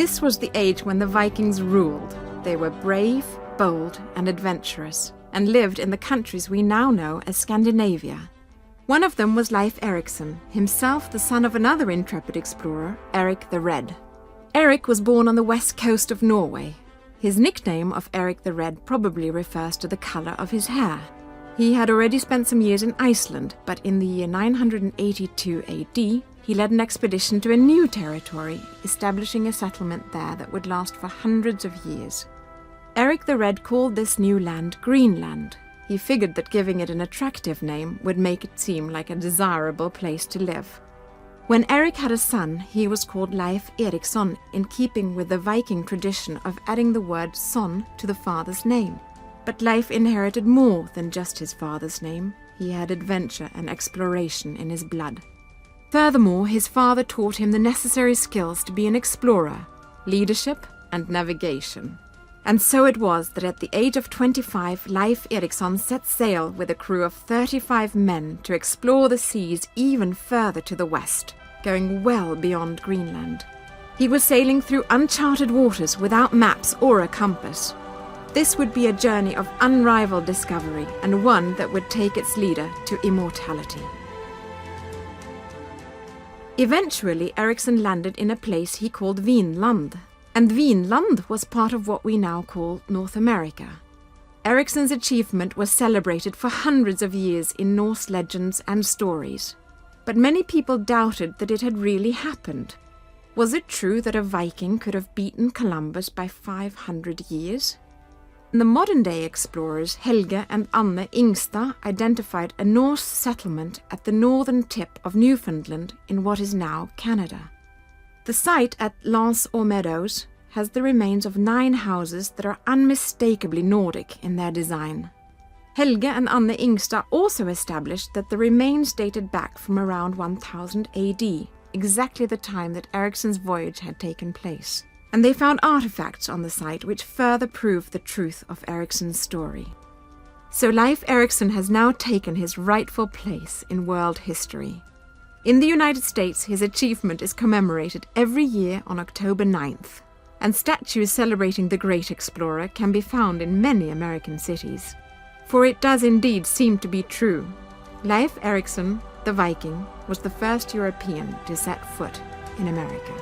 This was the age when the Vikings ruled. They were brave, bold, and adventurous, and lived in the countries we now know as Scandinavia. One of them was Leif Erikson, himself the son of another intrepid explorer, Erik the Red. Erik was born on the west coast of Norway. His nickname of Erik the Red probably refers to the color of his hair. He had already spent some years in Iceland, but in the year 982 AD, he led an expedition to a new territory, establishing a settlement there that would last for hundreds of years. Erik the Red called this new land Greenland. He figured that giving it an attractive name would make it seem like a desirable place to live. When Erik had a son, he was called Leif Erikson, in keeping with the Viking tradition of adding the word son to the father's name. But Leif inherited more than just his father's name. He had adventure and exploration in his blood. Furthermore, his father taught him the necessary skills to be an explorer, leadership and navigation. And so it was that at the age of 25, Leif Erikson set sail with a crew of 35 men to explore the seas even further to the west, going well beyond Greenland. He was sailing through uncharted waters without maps or a compass. This would be a journey of unrivaled discovery, and one that would take its leader to immortality. Eventually, Erikson landed in a place he called Vinland, and Vinland was part of what we now call North America. Erikson's achievement was celebrated for hundreds of years in Norse legends and stories, but many people doubted that it had really happened. Was it true that a Viking could have beaten Columbus by 500 years? The modern-day explorers Helge and Anne Ingstad identified a Norse settlement at the northern tip of Newfoundland in what is now Canada. The site at Lance aux Meadows has the remains of 9 houses that are unmistakably Nordic in their design. Helge and Anne Ingstad also established that the remains dated back from around 1000 AD, exactly the time that Erikson's voyage had taken place. And they found artifacts on the site which further prove the truth of Erikson's story. So Leif Erikson has now taken his rightful place in world history. In the United States, his achievement is commemorated every year on October 9th, and statues celebrating the great explorer can be found in many American cities. For it does indeed seem to be true. Leif Erikson, the Viking, was the first European to set foot in America.